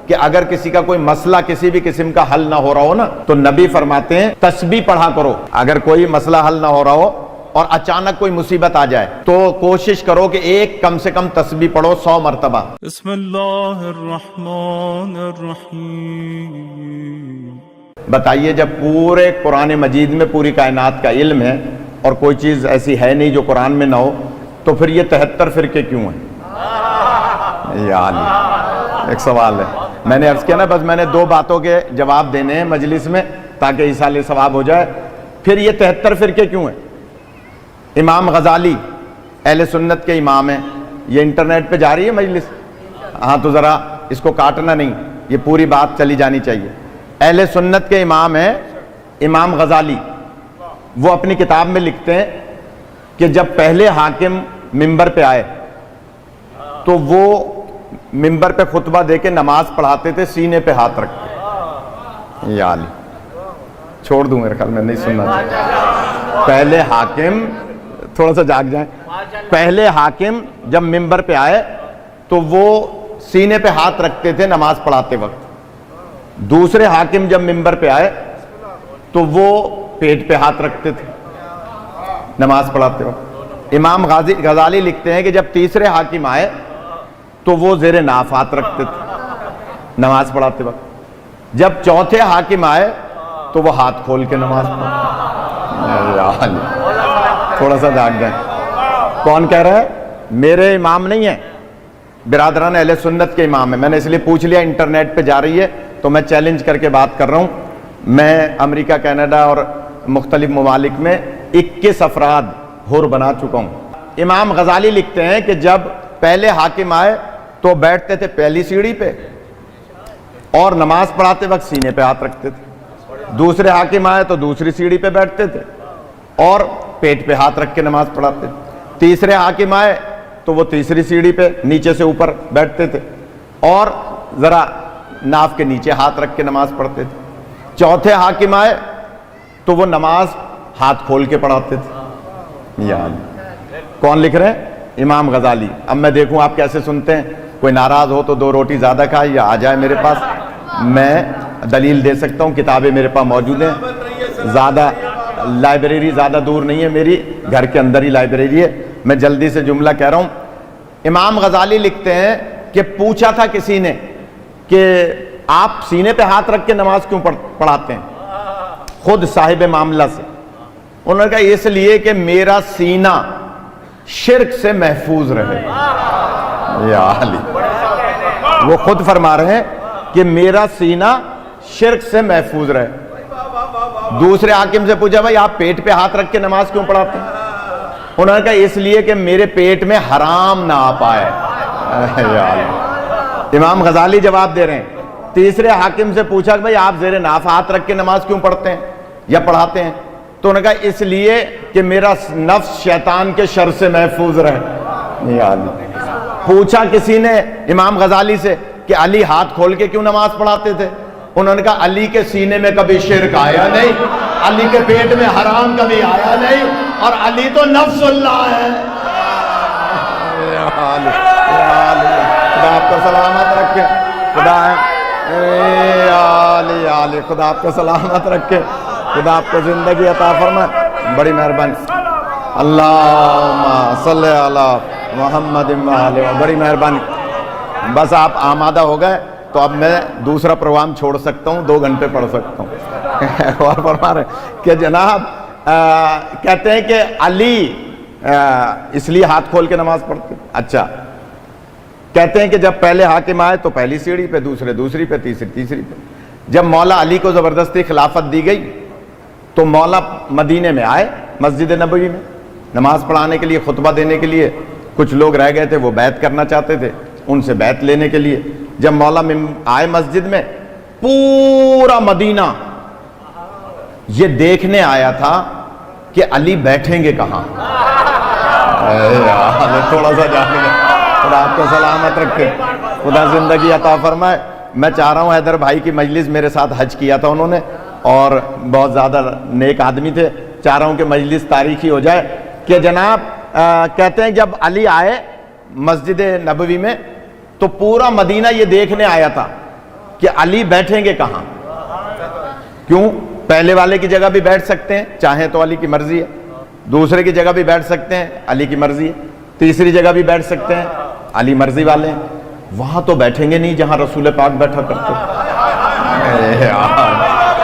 کہ اگر کسی کا کوئی مسئلہ کسی بھی قسم کا حل نہ ہو رہا ہو نا تو نبی فرماتے ہیں تسبیح پڑھا کرو. اگر کوئی مسئلہ حل نہ ہو رہا ہو اور اچانک کوئی مصیبت آ جائے تو کوشش کرو کہ ایک کم سے کم تسبیح پڑھو 100 مرتبہ. بسم اللہ الرحمن الرحیم. بتائیے جب پورے قرآن مجید میں پوری کائنات کا علم ہے اور کوئی چیز ایسی ہے نہیں جو قرآن میں نہ ہو تو پھر یہ 73 فرقے کیوں ہیں؟ ایک سوال ہے. میں نے عرض کیا نا بس میں نے 2 باتوں کے جواب دینے ہیں مجلس میں تاکہ ایصال ثواب ہو جائے. پھر یہ 73 فرقے کیوں ہیں؟ امام غزالی اہل سنت کے امام ہیں. یہ انٹرنیٹ پہ جا رہی ہے مجلس؟ ہاں تو ذرا اس کو کاٹنا نہیں, یہ پوری بات چلی جانی چاہیے. اہل سنت کے امام ہیں امام غزالی. وہ اپنی کتاب میں لکھتے ہیں کہ جب پہلے حاکم منبر پہ آئے تو وہ منبر پہ خطبہ دے کے نماز پڑھاتے تھے سینے پہ ہاتھ رکھ کے. یا علی چھوڑ دوں, میرے خیال میں نہیں سننا چاہیے. پہلے حاکم, تھوڑا سا جاگ جائیں, پہلے حاکم جب منبر پہ آئے تو وہ سینے پہ ہاتھ رکھتے تھے نماز پڑھاتے وقت. دوسرے حاکم جب منبر پہ آئے تو وہ پیٹ پہ ہاتھ رکھتے تھے نماز پڑھاتے وقت. امام غزالی لکھتے ہیں کہ جب تیسرے حاکم آئے تو وہ زیر ناف ہاتھ رکھتے تھے نماز پڑھاتے وقت. جب چوتھے حاکم آئے تو وہ ہاتھ کھول کے نماز پڑھاتے. تھوڑا سا جاگ جائیں. کون کہہ رہا ہے؟ میرے امام نہیں ہیں, برادران اہل سنت کے امام ہیں. میں نے اس لیے پوچھ لیا انٹرنیٹ پہ جا رہی ہے تو میں چیلنج کر کے بات کر رہا ہوں. میں امریکہ, کینیڈا اور مختلف ممالک میں 21 افراد حر بنا چکا ہوں. امام غزالی لکھتے ہیں کہ جب پہلے حاکم آئے تو بیٹھتے تھے پہلی سیڑھی پہ اور نماز پڑھاتے وقت سینے پہ ہاتھ رکھتے تھے. دوسرے حاکم آئے تو دوسری سیڑھی پہ بیٹھتے تھے اور پیٹ پہ ہاتھ رکھ کے نماز پڑھاتے تھے. تیسرے حاکم آئے تو وہ تیسری سیڑھی پہ نیچے سے اوپر بیٹھتے تھے اور ذرا ناف کے نیچے ہاتھ رکھ کے نماز پڑھتے تھے. چوتھے حاکم آئے تو وہ نماز ہاتھ کھول کے پڑھاتے تھے. کون لکھ رہے ہیں؟ امام غزالی. اب میں دیکھوں آپ کیسے سنتے ہیں. کوئی ناراض ہو تو 2 روٹی زیادہ کھائے یا آ جائے میرے پاس, میں دلیل دے سکتا ہوں. کتابیں میرے پاس موجود ہیں. زیادہ لائبریری زیادہ دور نہیں ہے, میری گھر کے اندر ہی لائبریری ہے. میں جلدی سے جملہ کہہ رہا ہوں. امام غزالی لکھتے ہیں کہ پوچھا تھا کسی نے کہ آپ سینے پہ ہاتھ رکھ کے نماز کیوں پڑھاتے ہیں, خود صاحب معاملہ سے. انہوں نے کہا اس لیے کہ میرا سینہ شرک سے محفوظ رہے. یا علی, وہ خود فرما رہے ہیں کہ میرا سینہ شرک سے محفوظ رہے. دوسرے حاکم سے پوچھا بھائی آپ پیٹ پہ ہاتھ رکھ کے نماز کیوں پڑھاتے ہیں؟ انہوں نے کہا اس لیے کہ میرے پیٹ میں حرام نہ آ پائے. امام غزالی جواب دے رہے ہیں. تیسرے حاکم سے پوچھا کہ بھائی آپ زیر ناف ہاتھ رکھ کے نماز کیوں پڑھتے ہیں یا پڑھاتے ہیں؟ تو انہوں نے کہا اس لیے کہ میرا نفس شیطان کے شر سے محفوظ رہے. پوچھا کسی نے امام غزالی سے کہ علی ہاتھ کھول کے کیوں نماز پڑھاتے تھے؟ انہوں نے کہا علی کے سینے میں کبھی شرک آیا نہیں, علی کے پیٹ میں حرام کبھی آیا نہیں, اور علی تو نفس اللہ ہے. خدا آپ کو سلامت رکھے. خدا خدا آپ کو سلامت رکھے. خدا آپ کو زندگی عطا فرمائے. بڑی مہربانی. اللہم صلی علی محمد و آلہ. بڑی مہربانی. بس آپ آمادہ ہو گئے تو اب میں دوسرا پروگرام چھوڑ سکتا ہوں, 2 گھنٹے پڑھ سکتا ہوں. اور فرما رہے کہ جناب کہتے ہیں کہ علی اس لیے ہاتھ کھول کے نماز پڑھتے. اچھا, کہتے ہیں کہ جب پہلے حاکم آئے تو پہلی سیڑھی پہ, دوسرے دوسری پہ, تیسری پہ. جب مولا علی کو زبردستی خلافت دی گئی تو مولا مدینے میں آئے, مسجد نبوی میں نماز پڑھانے کے لیے, خطبہ دینے کے لیے. کچھ لوگ رہ گئے تھے, وہ بیعت کرنا چاہتے تھے, ان سے بیعت لینے کے لیے. جب مولا آئے مسجد میں, پورا مدینہ یہ دیکھنے آیا تھا کہ علی بیٹھیں گے کہاں. تھوڑا سا جانے گا. خدا آپ کو سلامت رکھے, خدا زندگی عطا فرمائے. میں چاہ رہا ہوں, حیدر بھائی کی مجلس میرے ساتھ حج کیا تھا انہوں نے, اور بہت زیادہ نیک آدمی تھے. چاہ رہا ہوں کہ مجلس تاریخی ہو جائے کہ جناب کہتے ہیں جب علی آئے مسجد نبوی میں تو پورا مدینہ یہ دیکھنے آیا تھا کہ علی بیٹھیں گے کہاں. کیوں؟ پہلے والے کی جگہ بھی بیٹھ سکتے ہیں چاہیں تو علی کی مرضی ہے, دوسرے کی جگہ بھی بیٹھ سکتے ہیں علی کی مرضی ہے, تیسری جگہ بھی بیٹھ سکتے ہیں علی مرضی والے ہیں. وہاں تو بیٹھیں گے نہیں جہاں رسول پاک بیٹھا کرتے.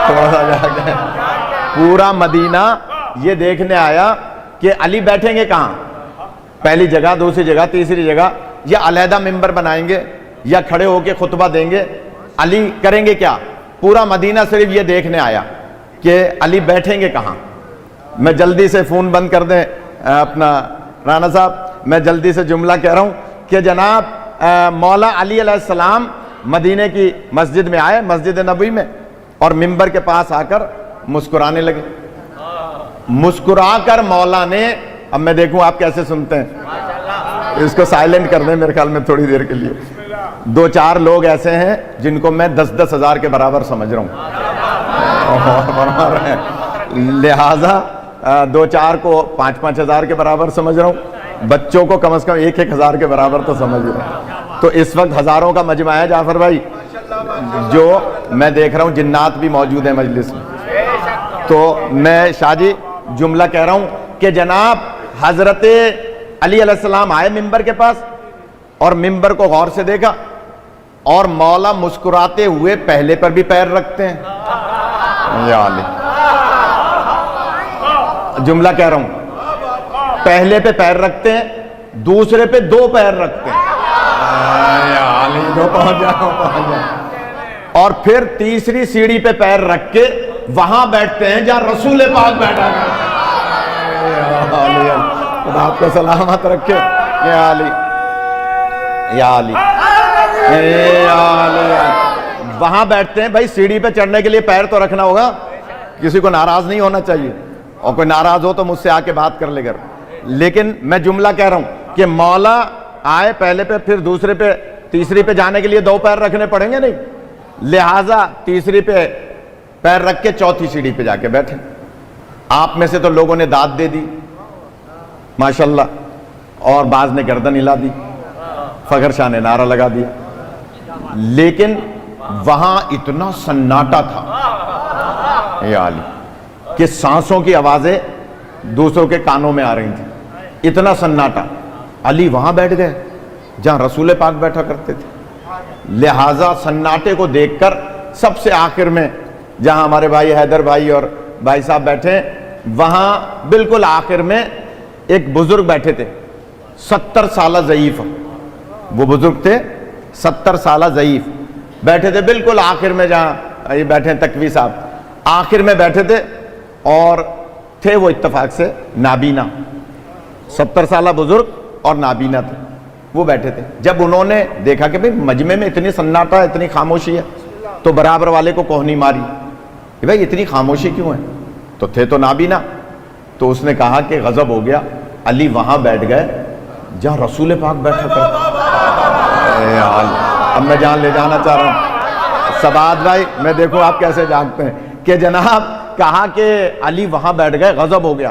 تھوڑا سا جا کے پورا مدینہ یہ دیکھنے آیا کہ علی بیٹھیں گے کہاں, پہلی جگہ, دوسری جگہ, تیسری جگہ, یا علیحدہ ممبر بنائیں گے یا کھڑے ہو کے خطبہ دیں گے, علی کریں گے کیا. پورا مدینہ صرف یہ دیکھنے آیا کہ علی بیٹھیں گے کہاں. میں جلدی سے فون بند کر دیں اپنا رانا صاحب, میں جلدی سے جملہ کہہ رہا ہوں کہ جناب مولا علی علیہ السلام مدینے کی مسجد میں آئے, مسجد نبوی میں, اور ممبر کے پاس آ کر مسکرانے لگے. مسکرا کر مولا نے, اب میں دیکھوں آپ کیسے سنتے ہیں, اس کو سائلنٹ کر دیں میرے خیال میں تھوڑی دیر کے لیے. دو چار لوگ ایسے ہیں جن کو میں 10-10 ہزار کے برابر سمجھ رہا ہوں, لہذا دو چار کو 5-5 ہزار کے برابر سمجھ رہا ہوں, بچوں کو کم از کم 1-1 ہزار کے برابر تو سمجھ رہا ہوں. تو اس وقت ہزاروں کا مجمع ہے جعفر بھائی, جو میں دیکھ رہا ہوں جنات بھی موجود ہیں مجلس میں. تو میں شاہ جی جملہ کہہ رہا ہوں کہ جناب حضرت علی علیہ السلام آئے ممبر کے پاس, اور ممبر کو غور سے دیکھا, اور مولا مسکراتے ہوئے پہلے پر بھی پیر رکھتے ہیں. یا علی, جملہ کہہ رہا ہوں, پہلے پہ پیر رکھتے ہیں, دوسرے پہ 2 پیر رکھتے ہیں. یا علی, دو پہنچ جاؤ. اور پھر تیسری سیڑھی پہ پیر رکھ کے وہاں بیٹھتے ہیں جہاں رسول پاک بیٹھا ہے. خدا آپ کو سلامت رکھے. یا علی, یا علی, یا علی, وہاں بیٹھتے ہیں. بھائی سیڑھی پہ چڑھنے کے لیے پیر تو رکھنا ہوگا, کسی کو ناراض نہیں ہونا چاہیے, اور کوئی ناراض ہو تو مجھ سے آ کے بات کر لے گا. لیکن میں جملہ کہہ رہا ہوں کہ مولا آئے پہلے پہ, پھر دوسرے پہ, تیسری پہ جانے کے لیے 2 پیر رکھنے پڑیں گے نہیں, لہٰذا تیسری پہ پیر رکھ کے چوتھی سیڑھی پہ جا کے بیٹھے. آپ میں سے تو لوگوں نے داد دے دی ماشاءاللہ, اور بعض نے گردن ہلا دی, فخر شاہ نے نعرہ لگا دیا, لیکن وہاں اتنا سناٹا تھا یا علی کہ سانسوں کی آوازیں دوسروں کے کانوں میں آ رہی تھیں, اتنا سناٹا. علی وہاں بیٹھ گئے جہاں رسول پاک بیٹھا کرتے تھے. لہٰذا سناٹے کو دیکھ کر سب سے آخر میں جہاں ہمارے بھائی حیدر بھائی اور بھائی صاحب بیٹھے, وہاں بالکل آخر میں ایک بزرگ بیٹھے تھے, 70 سالہ ضعیف. وہ بزرگ تھے 70 سالہ ضعیف, بیٹھے تھے بالکل آخر میں جہاں یہ بیٹھے ہیں تقوی صاحب, آخر میں بیٹھے تھے, اور تھے وہ اتفاق سے نابینا. 70 سالہ بزرگ اور نابینا تھے, وہ بیٹھے تھے. جب انہوں نے دیکھا کہ بھئی مجمع میں اتنی سناٹا, اتنی خاموشی ہے, تو برابر والے کو کوہنی ماری کہ بھئی اتنی خاموشی کیوں ہے, تو تھے تو نابینا. تو اس نے کہا کہ غضب ہو گیا, علی وہاں بیٹھ گئے جہاں رسول پاک بیٹھا کرتے. اب میں جان لے جانا چاہ رہا ہوں سباد بھائی, میں دیکھوں آپ کیسے جانتے ہیں کہ جناب کہا کہ علی وہاں بیٹھ گئے, غضب ہو گیا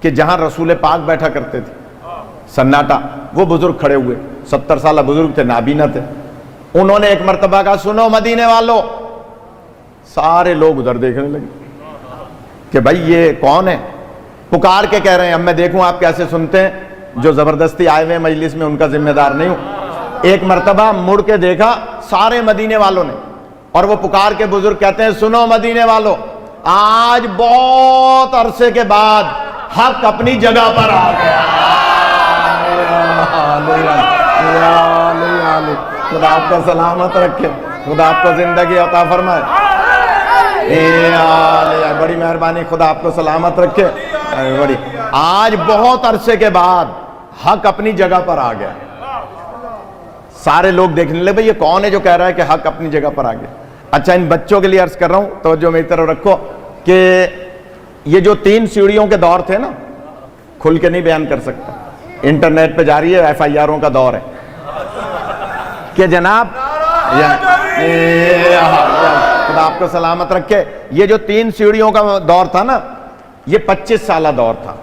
کہ جہاں رسول پاک بیٹھا کرتے تھے. سناٹا. وہ بزرگ کھڑے ہوئے, 70 سالہ بزرگ تھے, نابینا تھے. انہوں نے ایک مرتبہ کہا سنو مدینے والوں. سارے لوگ ادھر دیکھنے لگے کہ بھائی یہ کون ہے, پکار کے کہہ رہے ہیں. اب میں دیکھوں آپ کیسے سنتے ہیں, جو زبردستی آئے ہوئے مجلس میں ان کا ذمہ دار نہیں ہوں. ایک مرتبہ مڑ کے دیکھا سارے مدینے والوں نے, اور وہ پکار کے بزرگ کہتے ہیں سنو مدینے والوں, آج بہت عرصے کے بعد حق اپنی جگہ پر آ گیا. خدا آپ کو سلامت رکھے, خدا آپ کو زندگی عطا فرمائے. بڑی مہربانی, خدا آپ کو سلامت رکھے. بڑی, آج بہت عرصے کے بعد حق اپنی جگہ پر آ گیا. سارے لوگ دیکھنے لگے بھئی یہ کون ہے جو کہہ رہا ہے کہ حق اپنی جگہ پر آ گیا. اچھا, ان بچوں کے لیے عرض کر رہا ہوں, توجہ میری طرف رکھو, کہ یہ جو 3 سیڑھیوں کے دور تھے نا, کھل کے نہیں بیان کر سکتا, انٹرنیٹ پہ جاری ہے, FIRوں کا دور ہے کہ جناب خدا آپ کو سلامت رکھے. یہ جو 3 سیڑھیوں کا دور تھا نا, یہ 25 سالہ دور تھا.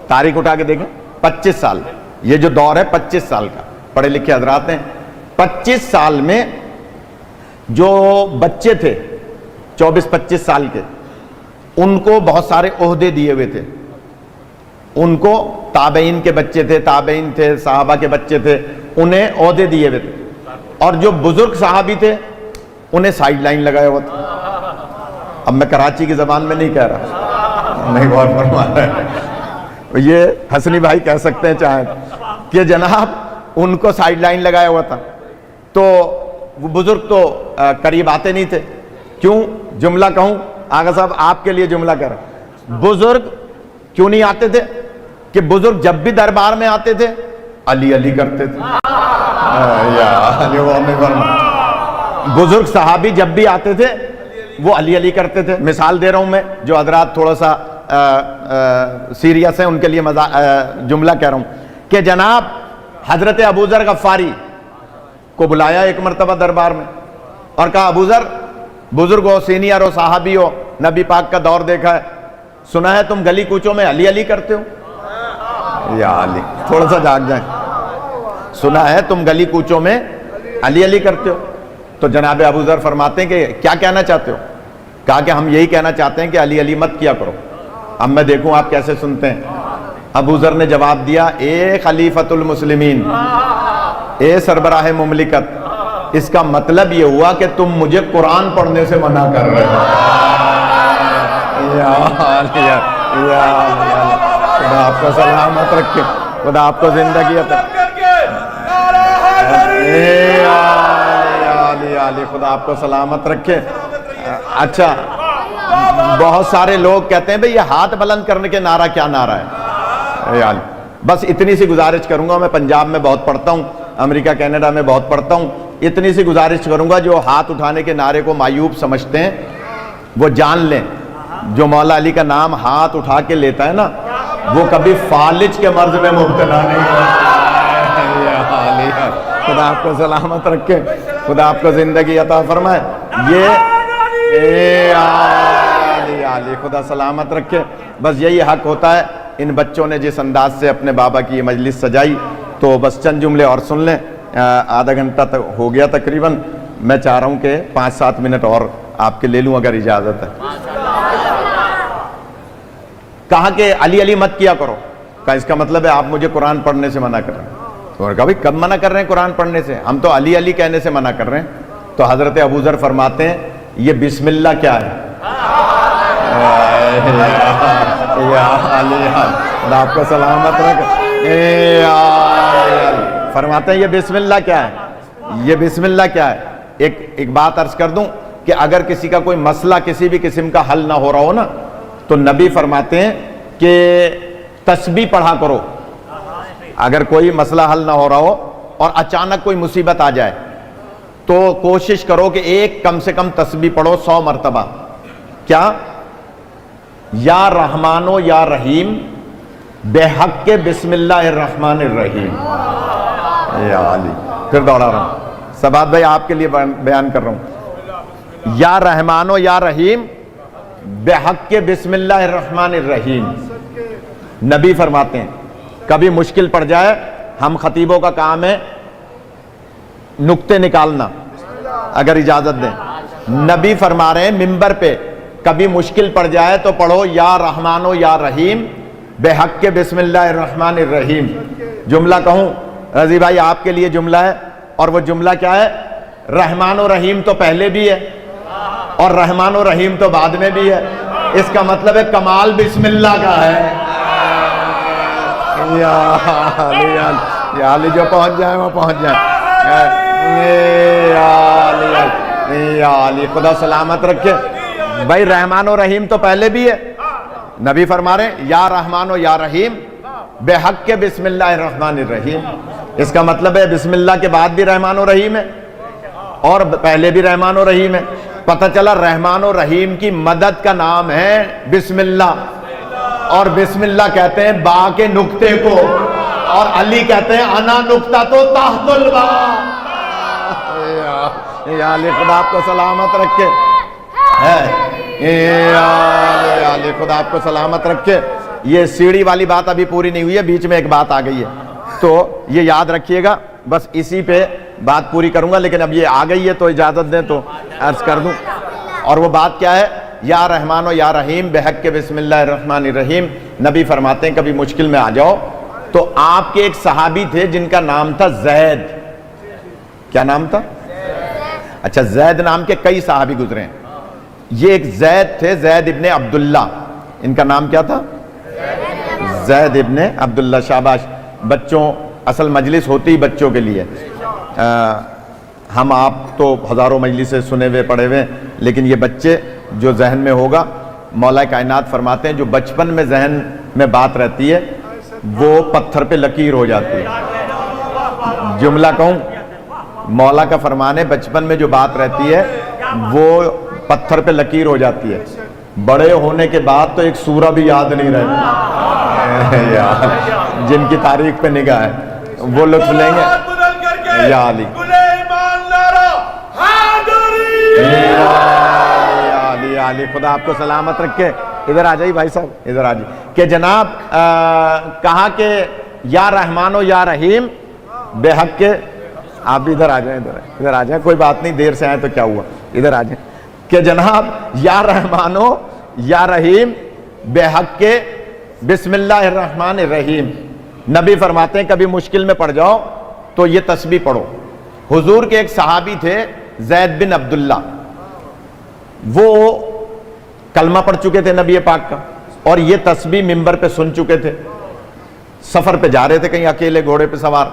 تاریخ اٹھا کے دیکھیں, 25 سال. یہ جو دور ہے 25 سال کا, پڑھے لکھے حضرات ہیں. 25 سال میں جو بچے تھے 24-25 سال کے، ان کو بہت سارے عہدے دیے ہوئے تھے. ان کو تابعین کے بچے تھے، تابعین تھے، صحابہ کے بچے تھے، انہیں عہدے دیے ہوئے تھے. اور جو بزرگ صحابی تھے انہیں سائیڈ لائن لگایا ہوا تھا. اب میں کراچی کی زبان میں نہیں کہہ رہا، نہیں غور فرما رہا ہے، یہ حسنی بھائی کہہ سکتے ہیں چاہیں کہ جناب ان کو سائیڈ لائن لگایا ہوا تھا. تو وہ بزرگ تو قریب آتے نہیں تھے. کیوں؟ جملہ کہوں آغا صاحب آپ کے لیے جملہ کر رہا ہوں. بزرگ کیوں نہیں آتے تھے؟ کہ بزرگ جب بھی دربار میں آتے تھے علی علی کرتے تھے. بزرگ صحابی جب بھی آتے تھے وہ علی علی کرتے تھے. مثال دے رہا ہوں میں، جو حضرات تھوڑا سا سیریس ہیں ان کے لیے جملہ کہہ رہا ہوں کہ جناب حضرت ابو ذر غفاری کو بلایا ایک مرتبہ دربار میں اور کہا ابو ذر، بزرگ ہو، سینئر ہو، صحابی ہو، نبی پاک کا دور دیکھا ہے، سنا ہے تم گلی کوچوں میں علی علی کرتے ہو. یا علی، تھوڑا سا جاگ جائیں. سنا ہے تم گلی کوچوں میں علی علی کرتے ہو. تو جناب ابو ذر فرماتے ہیں کہ کیا کہنا چاہتے ہو؟ کہا کہ ہم یہی کہنا چاہتے ہیں کہ علی علی مت کیا کرو. اب میں دیکھوں آپ کیسے سنتے ہیں. ابو ذر نے جواب دیا، اے خلیفۃ المسلمین، اے سربراہ مملکت، اس کا مطلب یہ ہوا کہ تم مجھے قرآن پڑھنے سے منع کر رہے ہو. خدا آپ کو سلامت رکھے، خدا آپ کو زندگی عطا، خدا آپ کو سلامت رکھے. اچھا، بہت سارے لوگ کہتے ہیں بھئی یہ ہاتھ بلند کرنے کے نعرہ کیا نعرہ ہے؟ بس اتنی سی گزارش کروں گا. میں پنجاب میں بہت پڑھتا ہوں، امریکہ کینیڈا میں بہت پڑھتا ہوں. اتنی سی گزارش کروں گا، جو ہاتھ اٹھانے کے نعرے کو معیوب سمجھتے ہیں وہ جان لیں جو مولا علی کا نام ہاتھ اٹھا کے لیتا ہے نا، وہ کبھی فالج کے مرض میں مبتلا نہیں ہے. خدا آپ کو سلامت رکھے، خدا آپ کو زندگی عطا فرمائے. یہ علی خدا سلامت رکھے. بس یہی حق ہوتا ہے. ان بچوں نے جس انداز سے اپنے بابا کی یہ مجلس سجائی، تو بس چند جملے اور سن لیں. آدھا گھنٹہ تک ہو گیا تقریباً. میں چاہ رہا ہوں کہ 5-7 منٹ اور آپ کے لے لوں اگر اجازت ہے. کہا کہ علی علی مت کیا کرو. کہا اس کا مطلب ہے آپ مجھے قرآن پڑھنے سے منع کر رہے ہیں. تو کہا بھائی کب منع کر رہے ہیں قرآن پڑھنے سے؟ ہم تو علی علی کہنے سے منع کر رہے ہیں. تو حضرت ابو ذر فرماتے ہیں یہ بسم اللہ کیا ہے؟ خدا آپ کو سلامت رکھے. فرماتے ہیں یہ بسم اللہ کیا ہے؟ یہ بسم اللہ کیا ہے؟ ایک بات عرض کر دوں کہ اگر کسی کا کوئی مسئلہ کسی بھی قسم کا حل نہ ہو رہا ہو نا، تو نبی فرماتے ہیں کہ تسبیح پڑھا کرو. اگر کوئی مسئلہ حل نہ ہو رہا ہو اور اچانک کوئی مصیبت آ جائے تو کوشش کرو کہ ایک کم سے کم تسبیح پڑھو 100 مرتبہ. کیا؟ یا رحمانو یا رحیم بے حق کے بسم اللہ الرحمن الرحیم. یا علی، پھر دوڑا رہا ہوں. سبات بھائی آپ کے لیے بیان کر رہا ہوں. یا رحمانو یا رحیم بے حق کے بسم اللہ الرحمن الرحیم. نبی فرماتے ہیں کبھی مشکل پڑ جائے، ہم خطیبوں کا کام ہے نکتے نکالنا، اگر اجازت دیں. نبی فرما رہے ہیں ممبر پہ کبھی مشکل پڑ جائے تو پڑھو یا رحمانو یا رحیم بے حق کے بسم اللہ الرحمن الرحیم. جملہ کہوں رضی بھائی آپ کے لیے جملہ ہے، اور وہ جملہ کیا ہے؟ رحمان و رحیم تو پہلے بھی ہے اور رحمان و رحیم تو بعد میں بھی ہے. اس کا مطلب ہے کمال بسم اللہ کا ہے. یا علی جو پہنچ جائیں وہ پہنچ جائیں. یا علی خدا سلامت رکھے. بھائی رحمان و رحیم تو پہلے بھی ہے. نبی فرما رہے ہیں یا رحمان و یا رحیم بے حق کے بسم اللہ الرحمن الرحیم. اس کا مطلب ہے بسم اللہ کے بعد بھی رحمان و رحیم ہے اور پہلے بھی رحمان و رحیم ہے. پتہ چلا رحمان و رحیم کی مدد کا نام ہے بسم اللہ، اور بسم اللہ کہتے ہیں با کے نقطے کو، اور علی کہتے ہیں انا نقطہ تو تحت البا. یا علی خدا آپ کو سلامت رکھے. یا علی خدا آپ کو سلامت رکھے. یہ سیڑھی والی بات ابھی پوری نہیں ہوئی ہے، بیچ میں ایک بات آ گئی ہے تو یہ یاد رکھیے گا. بس اسی پہ بات پوری کروں گا، لیکن اب یہ آ گئی ہے تو اجازت دیں تو عرض کر دوں. اور وہ بات کیا ہے؟ یا رحمان و یا رحیم بحق کے بسم اللہ الرحمن الرحیم. نبی فرماتے ہیں کبھی مشکل میں آ جاؤ تو آپ کے ایک صحابی تھے جن کا نام تھا زید. کیا نام تھا؟ اچھا، زید نام کے کئی صحابی گزرے ہیں. یہ ایک زید تھے، زید ابن عبداللہ. ان کا نام کیا تھا؟ زید ابن عبداللہ. شاباش. بچوں، اصل مجلس ہوتی ہی بچوں کے لیے. ہم آپ تو ہزاروں مجلسیں سنے ہوئے پڑھے ہوئے، لیکن یہ بچے جو ذہن میں ہوگا، مولا کائنات فرماتے ہیں جو بچپن میں ذہن میں بات رہتی ہے وہ پتھر پہ لکیر ہو جاتی ہے. جملہ کہوں، مولا کا فرمان ہے بچپن میں جو بات رہتی ہے وہ پتھر پہ لکیر ہو جاتی ہے. بڑے ہونے کے بعد تو ایک سورہ بھی یاد نہیں رہتا. جن کی تاریخ پہ نگاہ ہے وہ لطف لیں گے. یا علی یا علی، خدا آپ کو سلامت رکھے. ادھر آ جائیے بھائی صاحب، ادھر آ جائیے. کہ جناب کہا کہ یا رحمان و یا رحیم بے حق کے. آپ بھی ادھر آ جائیں، ادھر آ جائیں، کوئی بات نہیں، دیر سے آئے تو کیا ہوا، ادھر آ جائیں. کہ جناب یا رحمان و یا رحیم بے حق کے بسم اللہ الرحمن الرحیم. نبی فرماتے ہیں کبھی مشکل میں پڑ جاؤ تو یہ تسبیح پڑھو. حضور کے ایک صحابی تھے زید بن عبداللہ. وہ کلمہ پڑھ چکے تھے نبی پاک کا، اور یہ تسبیح منبر پہ سن چکے تھے. سفر پہ جا رہے تھے کہیں اکیلے گھوڑے پہ سوار.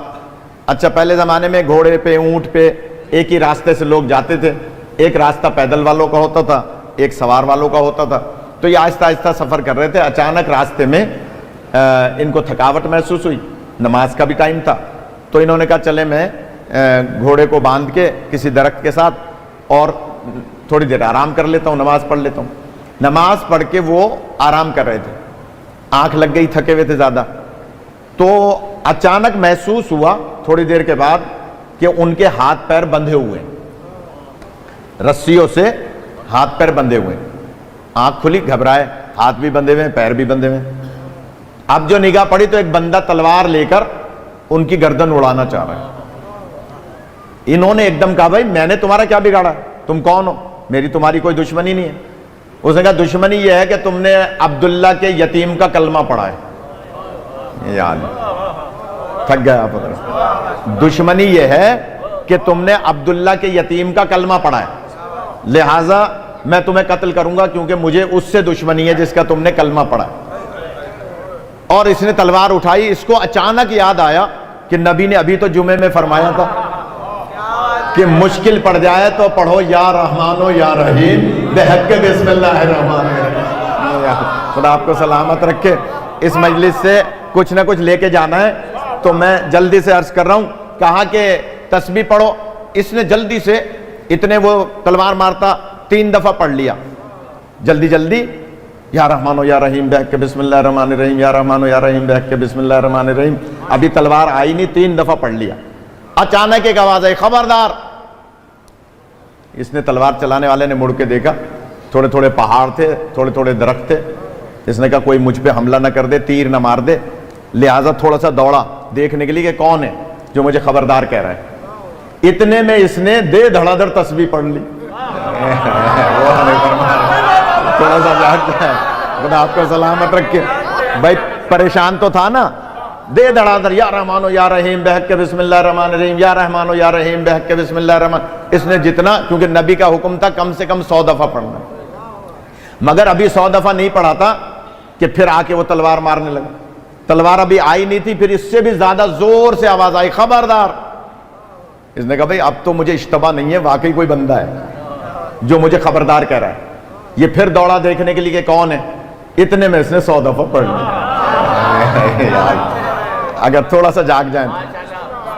اچھا، پہلے زمانے میں گھوڑے پہ، اونٹ پہ ایک ہی راستے سے لوگ جاتے تھے. ایک راستہ پیدل والوں کا ہوتا تھا، ایک سوار والوں کا ہوتا تھا. تو یہ آہستہ آہستہ سفر کر رہے تھے. اچانک راستے میں ان کو تھکاوٹ محسوس ہوئی، نماز کا بھی ٹائم تھا. تو انہوں نے کہا چلے میں گھوڑے کو باندھ کے کسی درخت کے ساتھ اور تھوڑی دیر آرام کر لیتا ہوں، نماز پڑھ لیتا ہوں. نماز پڑھ کے وہ آرام کر رہے تھے، آنکھ لگ گئی، تھکے ہوئے تھے زیادہ. تو اچانک محسوس ہوا تھوڑی دیر کے بعد کہ ان کے ہاتھ پیر بندھے ہوئے، رسیوں سے ہاتھ پیر بندھے ہوئے. آنکھ کھلی، گھبرائے، ہاتھ بھی بندھے ہوئے، پیر بھی بندھے ہوئے. اب جو نگاہ پڑی تو ایک بندہ تلوار لے کر ان کی گردن اڑانا چاہ رہا ہے. انہوں نے ایک دم کہا بھائی میں نے تمہارا کیا بگاڑا، تم کون ہو، میری تمہاری کوئی دشمنی نہیں ہے. اس نے کہا دشمنی یہ ہے کہ تم نے عبداللہ کے یتیم کا کلمہ پڑھا ہے. یاد تھک گیا آپ. دشمنی یہ ہے کہ تم نے عبداللہ کے یتیم کا کلمہ پڑھا ہے، لہٰذا میں تمہیں قتل کروں گا کیونکہ مجھے اس سے دشمنی ہے جس کا تم نے کلمہ پڑھا ہے. اور اس نے تلوار اٹھائی. اس کو اچانک یاد آیا کہ نبی نے ابھی تو جمعے میں فرمایا تھا کہ مشکل پڑ جائے تو پڑھو یا رحمان و یا رحیم بحق کے بسم اللہ الرحمن الرحیم. خدا آپ کو سلامت رکھے. اس مجلس سے کچھ نہ کچھ لے کے جانا ہے تو میں جلدی سے عرض کر رہا ہوں. کہا کہ تسبیح پڑھو. اس نے جلدی سے، اتنے وہ تلوار مارتا 3 دفعہ پڑھ لیا جلدی جلدی. یا رحمان و یا رحیم بحق کے بسم اللہ الرحمن الرحیم، یا رحمان و یا رحیم بحق کے بسم اللہ الرحمن الرحیم. ابھی تلوار آئی نہیں، 3 دفعہ پڑھ لیا. اچانک ایک آواز آئی، خبردار. اس نے تلوار چلانے والے نے مڑ کے دیکھا، تھوڑے تھوڑے پہاڑ تھے، تھوڑے تھوڑے درخت تھے. اس نے کہا کوئی مجھ پہ حملہ نہ کر دے، تیر نہ مار دے. لہٰذا تھوڑا سا دوڑا دیکھنے کے لیے کہ کون ہے جو مجھے خبردار کہہ رہا ہے. اتنے میں اس نے دے دھڑا دھڑ تسبیح پڑھ لی. تھوڑا سا جاگ جائے، خدا آپ کو سلامت رکھے. بھائی پریشان تو تھا نا. دے دھڑا دھڑ یا رحمان و یا رحیم بحق کے بسم اللہ الرحمن الرحیم، یا رحمان و یا رحیم بحق کے بسم اللہ الرحمن. اس نے جتنا، کیونکہ نبی کا حکم تھا کم سے کم 100 دفعہ پڑھنا، مگر ابھی 100 دفعہ نہیں پڑھا تھا کہ پھر آ کے وہ تلوار مارنے لگا. تلوار ابھی آئی نہیں تھی، پھر اس سے بھی زیادہ زور سے آواز آئی، خبردار. اس نے کہا بھائی اب تو مجھے اشتباہ نہیں ہے، واقعی کوئی بندہ ہے جو مجھے خبردار کہہ رہا ہے. یہ پھر دوڑا دیکھنے کے لیے کہ کون ہے. اتنے میں اس نے 100 دفعہ پڑھ لیا. اگر تھوڑا سا جاگ جائیں.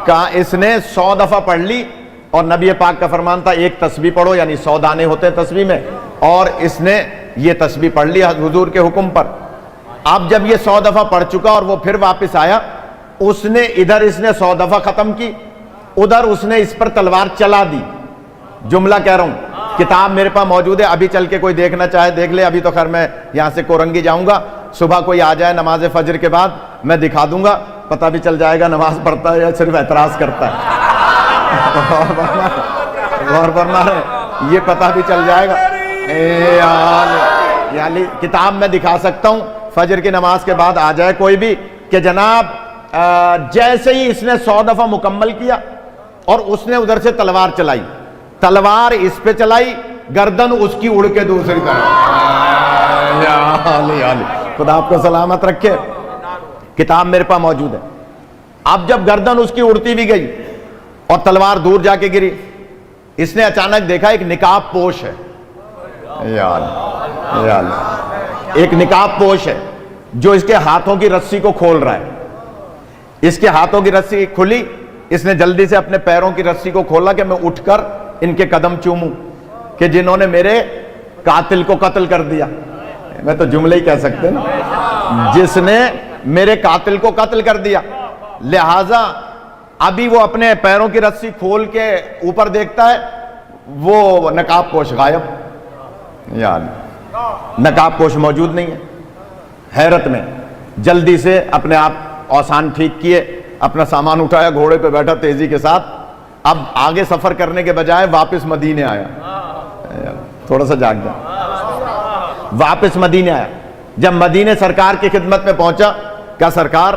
کہا اس نے 100 دفعہ پڑھ لی، اور نبی پاک کا فرمان تھا ایک تسبیح پڑھو، یعنی 100 دانے ہوتے ہیں تسبیح میں. اور اس نے یہ تسبیح پڑھ لی حضور کے حکم پر. اب جب یہ 100 دفعہ پڑھ چکا اور وہ پھر واپس آیا، اس نے ادھر اس نے 100 دفعہ ختم کی، ادھر اس نے اس پر تلوار چلا دی. جملہ کہہ رہا ہوں، کتاب میرے پاس موجود ہے، ابھی چل کے کوئی دیکھنا چاہے دیکھ لے. ابھی تو خیر میں یہاں سے کورنگی جاؤں گا، صبح کوئی آ جائے نماز فجر کے بعد میں دکھا دوں گا، پتہ بھی چل جائے گا نماز پڑھتا ہے یا صرف اعتراض کرتا ہے. غور فرما رہے، یہ پتہ بھی چل جائے گا. یعنی کتاب میں دکھا سکتا ہوں، فجر کی نماز کے بعد آ جائے کوئی بھی کہ جناب جیسے ہی اس نے 100 دفعہ مکمل کیا اور اس نے ادھر سے تلوار چلائی، تلوار اس پہ چلائی، گردن اس کی اڑ کے دوسری طرف. خدا آپ کو سلامت رکھے. کتاب میرے پاس موجود ہے. اب جب گردن اس کی اڑتی بھی گئی اور تلوار دور جا کے گری، اس نے اچانک دیکھا ایک نقاب پوش ہے. ایک نقاب پوش ہے جو اس کے ہاتھوں کی رسی کو کھول رہا ہے. اس کے ہاتھوں کی رسی کھلی، اس نے جلدی سے اپنے پیروں کی رسی کو کھولا کہ میں اٹھ کر ان کے قدم چوموں کہ جنہوں نے میرے قاتل کو قتل کر دیا. میں تو جملے ہی کہہ سکتے نا، جس نے میرے قاتل کو قتل کر دیا. لہذا ابھی وہ اپنے پیروں کی رسی کھول کے اوپر دیکھتا ہے، وہ نقاب پوش غائب. یار نقاب پوش موجود نہیں ہے. حیرت میں جلدی سے اپنے آپ اوسان ٹھیک کیے، اپنا سامان اٹھایا، گھوڑے پہ بیٹھا تیزی کے ساتھ. اب آگے سفر کرنے کے بجائے واپس مدینے آیا. تھوڑا سا جاگ گیا، واپس مدینے آیا. جب مدینے سرکار کی خدمت میں پہنچا، کہا سرکار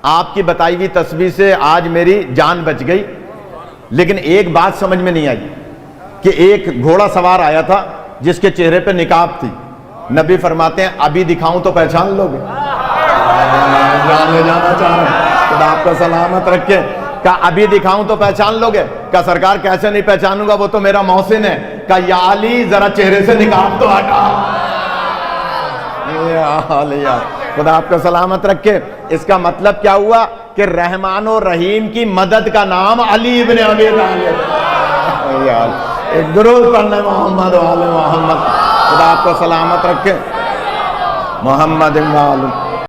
آپ کی بتائی ہوئی تسبیح سے آج میری جان بچ گئی، لیکن ایک بات سمجھ میں نہیں آئی کہ ایک گھوڑا سوار آیا تھا جس کے چہرے پہ نقاب تھی. نبی فرماتے ہیں ابھی دکھاؤں تو پہچان لو گے. جان لے جانا چاہ رہے ہیں، خدا آپ کو سلامت رکھے. کہا ابھی دکھاؤں تو پہچان لو گے. کہا سرکار کیسے نہیں پہچانوں گا، وہ تو میرا محسن ہے. کہا یا علی ذرا چہرے سے نقاب تو ہٹا. خدا آپ کو سلامت رکھے. اس کا مطلب کیا ہوا کہ رحمان و رحیم کی مدد کا نام علی ابن ابی طالب. ایک درود پڑھنا محمد و آل محمد. خدا آپ کو سلامت رکھے. محمد